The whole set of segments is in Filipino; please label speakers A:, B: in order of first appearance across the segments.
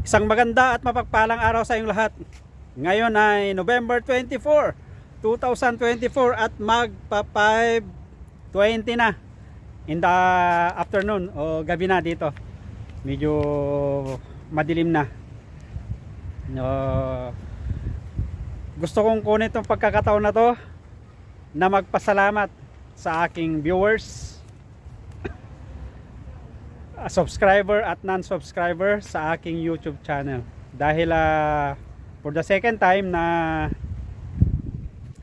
A: Isang maganda at mapagpalang araw sa inyong lahat. Ngayon ay November 24, 2024 at magpa 5:20 na in the afternoon o gabi na dito. Medyo madilim na. Gusto kong kunin itong pagkakataon na to na magpasalamat sa aking viewers, subscriber at non-subscriber sa aking YouTube channel. Dahil for the second time na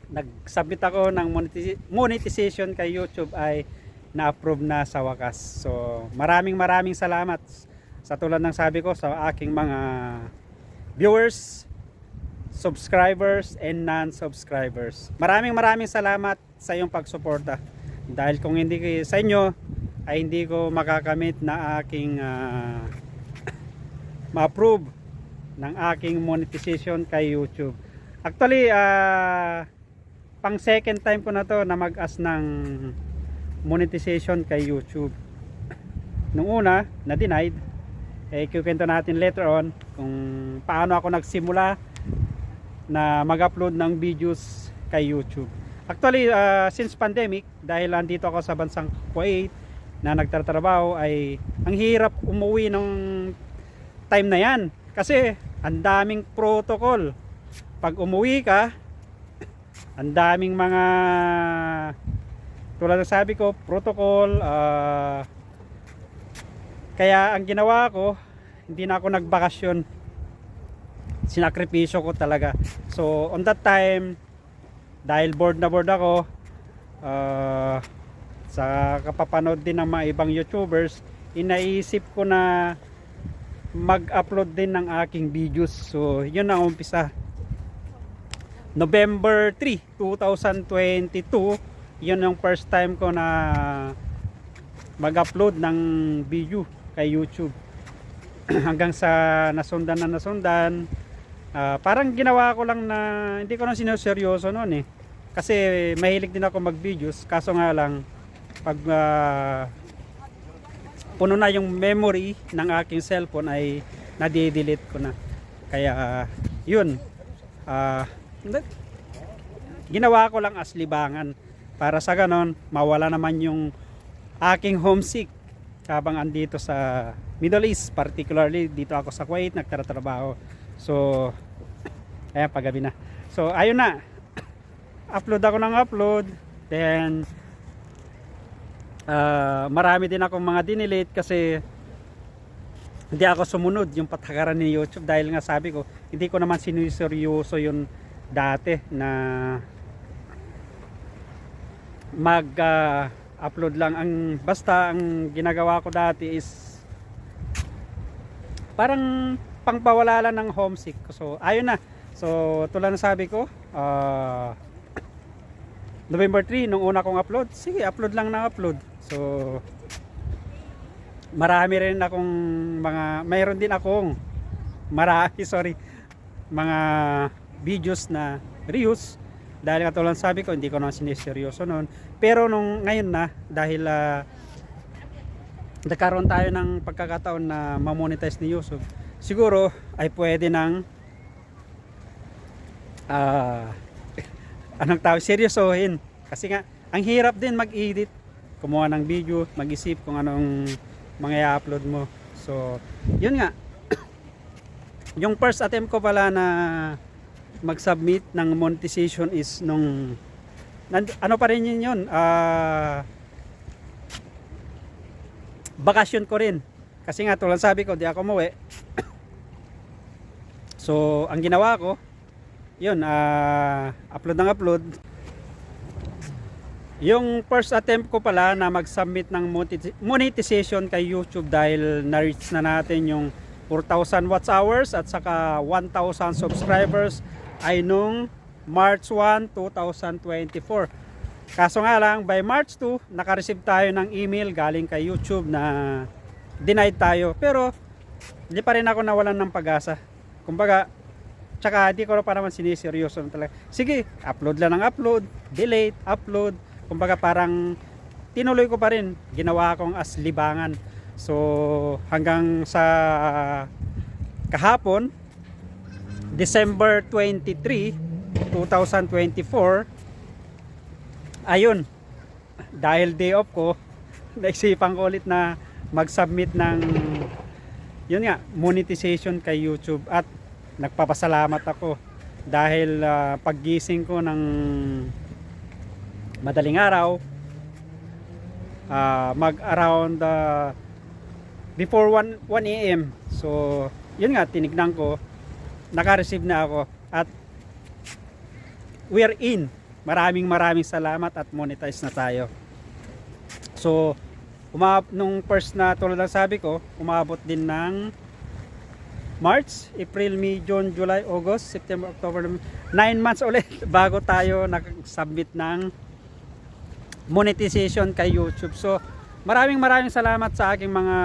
A: nag-submit ako ng monetization kay YouTube ay na-approve na sa wakas. So maraming salamat sa tulad ng sabi ko sa aking mga viewers, subscribers and non-subscribers. Maraming salamat sa iyong pagsuporta. Dahil kung hindi sa inyo ay hindi ko makakamit na aking ma-approve ng aking monetization kay YouTube. Actually, pang second time ko na to na mag-ask ng monetization kay YouTube. Nung una, na-denied. Kikwento natin later on kung paano ako nagsimula na mag-upload ng videos kay YouTube. Actually, since pandemic, dahil andito ako sa bansang Kuwait na nagtatrabaho, ay ang hirap umuwi ng time na yan kasi ang daming protocol. Pag umuwi ka, ang daming mga tulad ng sabi ko, protocol. Kaya ang ginawa ko, hindi na ako nagbakasyon, sinakripisyo ko talaga. So on that time, dahil bored na bored ako sa kapapanood din ng mga ibang YouTubers, inaisip ko na mag-upload din ng aking videos. So yun ang umpisa. November 3, 2022, yun yung first time ko na mag-upload ng video kay YouTube. Hanggang sa nasundan. Parang ginawa ko lang na hindi ko na sineryoso noon eh. Kasi mahilig din ako mag-videos, kaso nga lang pag puno na yung memory ng aking cellphone ay nade-delete ko na. Kaya yun, ginawa ko lang as libangan para sa ganon mawala naman yung aking homesick habang andito sa Middle East, particularly dito ako sa Kuwait nagtatrabaho. So ayan, paggabi na. So ayun na, upload ako ng upload, then marami din akong mga dinelete kasi hindi ako sumunod yung patakaran ni YouTube. Dahil nga sabi ko, hindi ko naman sinuseryoso yun dati na mag upload lang. Basta ang ginagawa ko dati is parang pangpawala lang ng homesick. So ayun na. So tulad ng sabi ko, November 3 nung una kong upload, sige, upload lang ng upload. So mayroon din akong mga videos na reuse. Dahil katulad sabi ko, hindi ko naman siniseryoso noon. Pero nung ngayon na, dahil nagkaroon tayo ng pagkakataon na ma-monetize ni YouTube, siguro ay pwede nang anong tawag, seryosohin. Kasi nga, ang hirap din mag-edit, kumuha ng video, mag-isip kung anong mga i-upload mo. So, yun nga. Yung first attempt ko pala na mag-submit ng monetization is nung ano pa rin yun, bakasyon ko rin. Kasi nga tulad sabi ko, di ako umuwi. So, ang ginawa ko, yun, upload ng upload. Yung first attempt ko pala na mag-submit ng monetization kay YouTube dahil na-reach na natin yung 4,000 watch hours at saka 1,000 subscribers ay nung March 1, 2024. Kaso nga lang, by March 2, naka-receive tayo ng email galing kay YouTube na denied tayo. Pero hindi pa rin ako nawalan ng pag-asa. Kumbaga, tsaka hindi ko pa naman siniseryoso talaga. Sige, upload lang ng upload, delete, upload. Kumbaga parang tinuloy ko pa rin. Ginawa akong as libangan. So hanggang sa kahapon, December 23, 2024, ayun, dahil day off ko, naisipan ko ulit na mag-submit ng yun nga, monetization kay YouTube, at nagpapasalamat ako dahil paggising ko ng madaling araw, mag around before 1 AM, so yun nga, tinignan ko, naka-receive na ako at we're in. Maraming salamat at monetize na tayo. So nung first na, tulad ng sabi ko, umabot din ng March, April, May, June, July, August, September, October, 9 months ulit bago tayo nag-submit ng monetization kay YouTube. So maraming salamat sa aking mga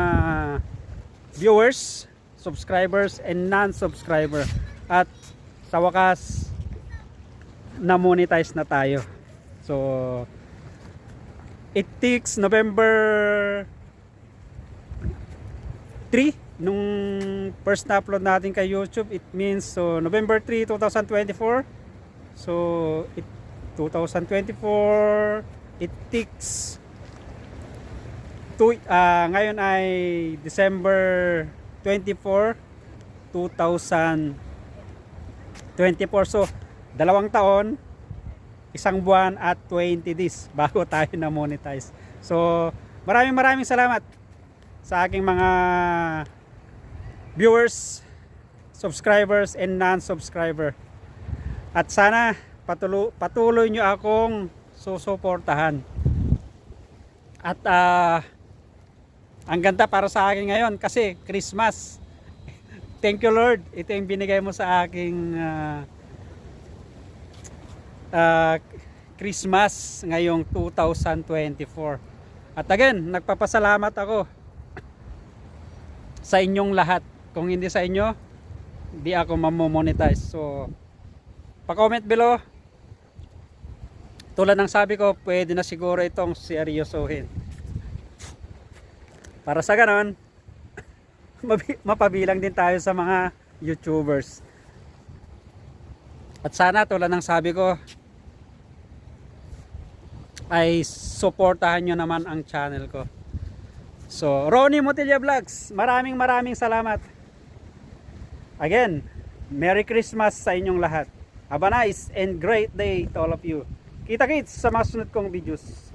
A: viewers, subscribers, and non-subscriber. At sa wakas, na-monetize na tayo. So it takes November 3 nung first na upload natin kay YouTube. It means so November 3, 2024. So 2024, it takes ngayon ay December 24, 2024. So 2 taon, 1 buwan at 20 days bago tayo na monetize. So maraming salamat sa aking mga viewers, subscribers, and non-subscriber. At sana patuloy nyo akong susuportahan. At ang ganda para sa akin ngayon kasi Christmas. Thank you Lord, ito yung binigay mo sa aking Christmas ngayong 2024. At again, nagpapasalamat ako sa inyong lahat. Kung hindi sa inyo, di ako mamomonetize. So pa-comment below. Tulad ng sabi ko, pwede na siguro itong seryosohin. Para sa ganon, mapabilang din tayo sa mga YouTubers. At sana, tulad ng sabi ko, ay suportahan nyo naman ang channel ko. So Ronnie Motilla Vlogs, maraming salamat. Again, Merry Christmas sa inyong lahat. Have a nice and great day to all of you. Kita-kits sa mga sunod kong videos.